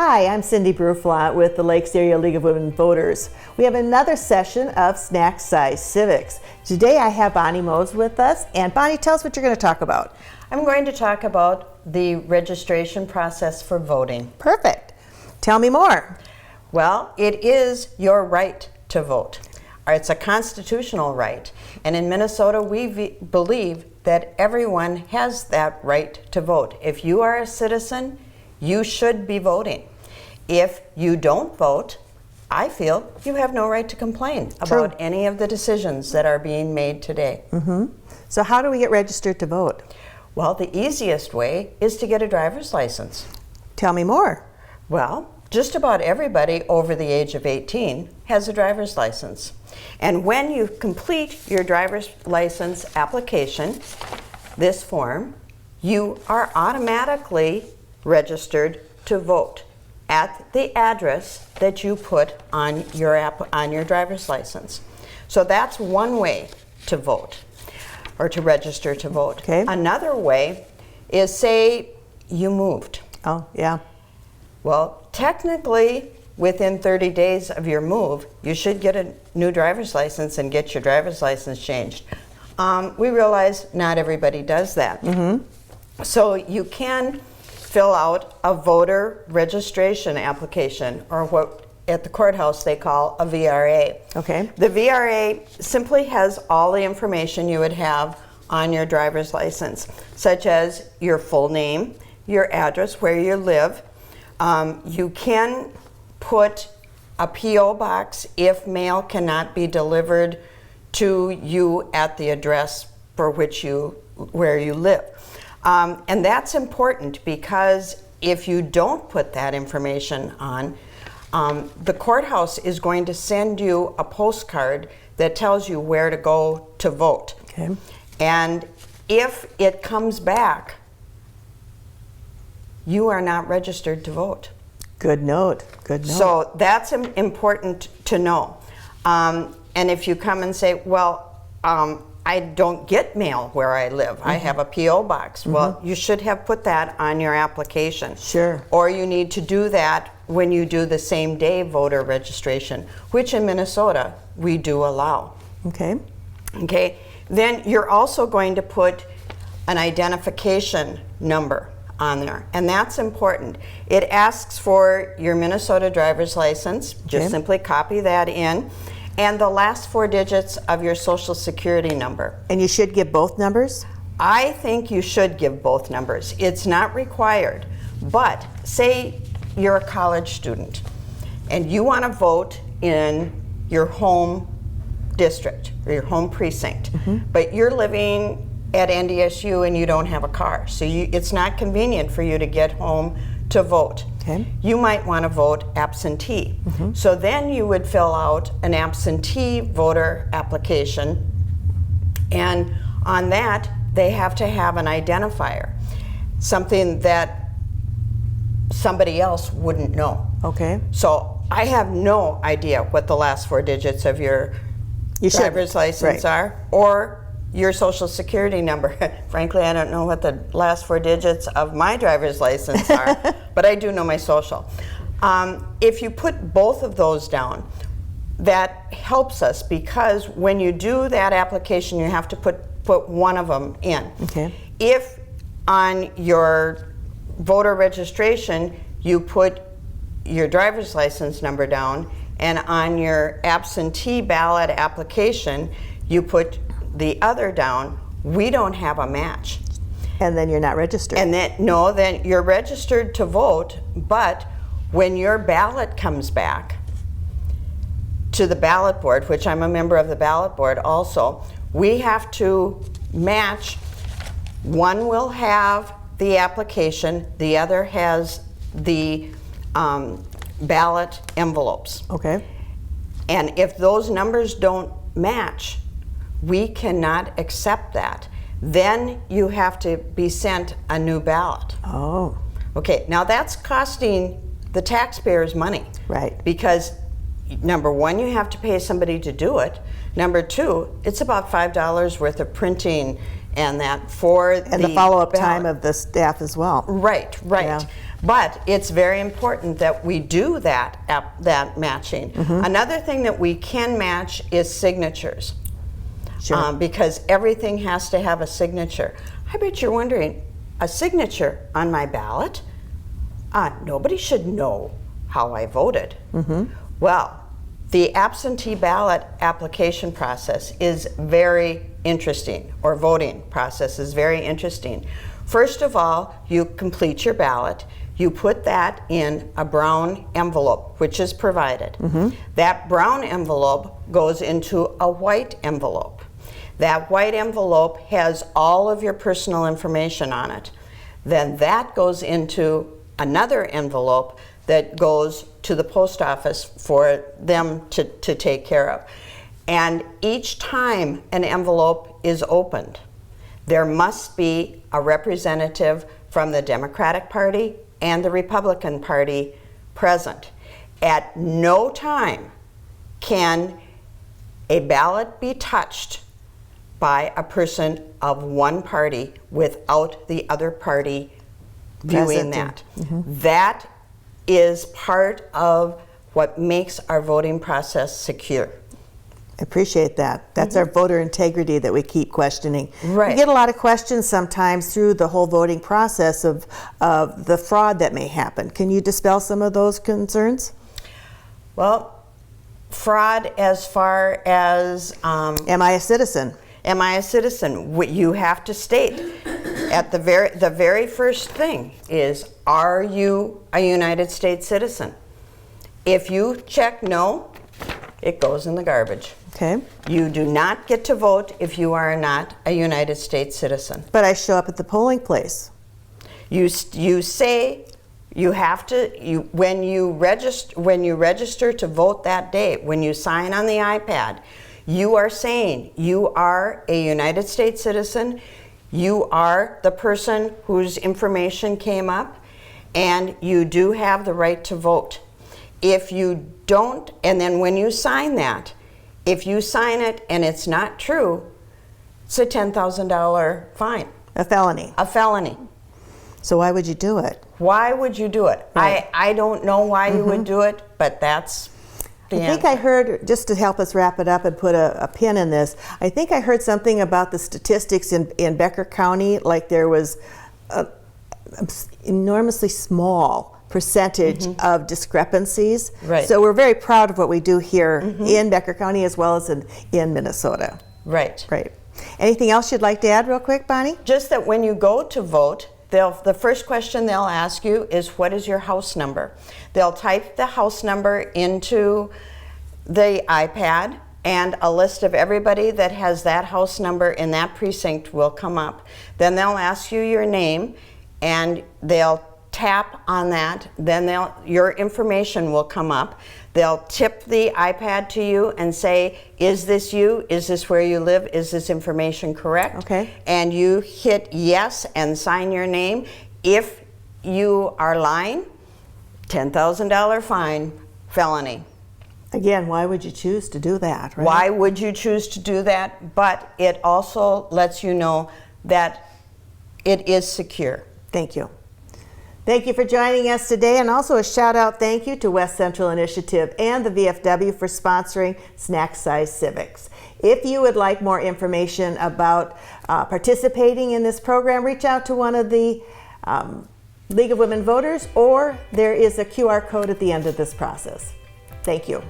Hi, I'm Cindy Bruflat with the Lakes Area League of Women Voters. We have another session of Snack-Sized Civics. Today I have Bonnie Mohs with us, and Bonnie, tell us what you're going to talk about. I'm going to talk about the registration process for voting. Perfect. Tell me more. Well, it is your right to vote. It's a constitutional right, and in Minnesota we believe that everyone has that right to vote. If you are a citizen, you should be voting. If you don't vote, I feel you have no right to complain about any of the decisions that are being made today. So how do we get registered to vote? Well, the easiest way is to get a driver's license. Tell me more. Well, just about everybody over the age of 18 has a driver's license. And when you complete your driver's license application, this form, you are automatically registered to vote at the address that you put on your driver's license. So that's one way to vote, or to register to vote. Okay. Another way is, say you moved. Oh, yeah. Well, technically, within 30 days of your move, you should get a new driver's license and get your driver's license changed. We realize not everybody does that. So you can fill out a voter registration application, or what at the courthouse they call a VRA. Okay. The VRA simply has all the information you would have on your driver's license, such as your full name, your address, where you live. You can put a P.O. box if mail cannot be delivered to you at the address for where you live. And that's important, because if you don't put that information on, the courthouse is going to send you a postcard that tells you where to go to vote. Okay. And if it comes back, you are not registered to vote. Good note. Good note. So that's important to know. And if you come and say, well, I don't get mail where I live, I have a P.O. box. Well, you should have put that on your application. Sure. Or you need to do that when you do the same day voter registration, which in Minnesota we do allow. Okay. Okay. Then you're also going to put an identification number on there, and that's important. It asks for your Minnesota driver's license. Just simply copy that in, and the last 4 digits of your social security number. And you should give both numbers? I think you should give both numbers. It's not required, but say you're a college student and you want to vote in your home district or your home precinct, but you're living at NDSU and you don't have a car, so it's not convenient for you to get home to vote. Okay. You might want to vote absentee. So then you would fill out an absentee voter application, and on that they have to have an identifier, something that somebody else wouldn't know. Okay. So I have no idea what the last 4 digits of your driver's license are, or your social security number. Frankly, I don't know what the last 4 digits of my driver's license are, but I do know my social. If you put both of those down, that helps us, because when you do that application, you have to put one of them in. Okay. If on your voter registration you put your driver's license number down, and on your absentee ballot application you put the other down, we don't have a match. And then you're not registered. And then you're registered to vote, but when your ballot comes back to the ballot board, which I'm a member of the ballot board also, we have to match. One will have the application, the other has the ballot envelopes. Okay. And if those numbers don't match, we cannot accept that. Then you have to be sent a new ballot. Oh. Okay, now that's costing the taxpayers money. Right. Because number one, you have to pay somebody to do it. Number two, it's about $5 worth of printing and that for and the follow-up time of the staff as well. Right, right. Yeah. But it's very important that we do that matching. Another thing that we can match is signatures. Sure. Because everything has to have a signature. I bet you're wondering, a signature on my ballot? Nobody should know how I voted. Well, the absentee ballot application process is very interesting, or voting process is very interesting. First of all, you complete your ballot. You put that in a brown envelope, which is provided. That brown envelope goes into a white envelope. That white envelope has all of your personal information on it. Then that goes into another envelope that goes to the post office for them to take care of. And each time an envelope is opened, there must be a representative from the Democratic Party and the Republican Party present. At no time can a ballot be touched by a person of one party without the other party viewing that. That is part of what makes our voting process secure. I appreciate that. That's our voter integrity that we keep questioning. Right. We get a lot of questions sometimes through the whole voting process of the fraud that may happen. Can you dispel some of those concerns? Well, fraud as far as... Am I a citizen? Am I a citizen? What you have to state at the very first thing is, are you a United States citizen? If you check no, it goes in the garbage. Okay. You do not get to vote if you are not a United States citizen. But I show up at the polling place. You say you have to, when you register to vote that day, when you sign on the iPad, you are saying you are a United States citizen, you are the person whose information came up, and you do have the right to vote. If you don't, and then when you sign that, if you sign it and it's not true, it's a $10,000 fine. A felony. A felony. So why would you do it? Why would you do it? Right. I don't know why you would do it, but that's the I think answer. I heard, just to help us wrap it up and put a pin in this, I think I heard something about the statistics in Becker County, like there was an enormously small percentage of discrepancies. Right. So we're very proud of what we do here in Becker County as well as in Minnesota. Right. Great. Anything else you'd like to add real quick, Bonnie? Just that when you go to vote, the first question they'll ask you is, what is your house number? They'll type the house number into the iPad, and a list of everybody that has that house number in that precinct will come up. Then they'll ask you your name, and they'll tap on that. Then your information will come up. They'll tip the iPad to you and say, is this you? Is this where you live? Is this information correct? Okay. And you hit yes and sign your name. If you are lying, $10,000 fine, felony. Again, why would you choose to do that, right? Why would you choose to do that? But it also lets you know that it is secure. Thank you. Thank you for joining us today, and also a shout out thank you to West Central Initiative and the VFW for sponsoring Snack-Sized Civics. If you would like more information about participating in this program, reach out to one of the League of Women Voters, or there is a QR code at the end of this process. Thank you.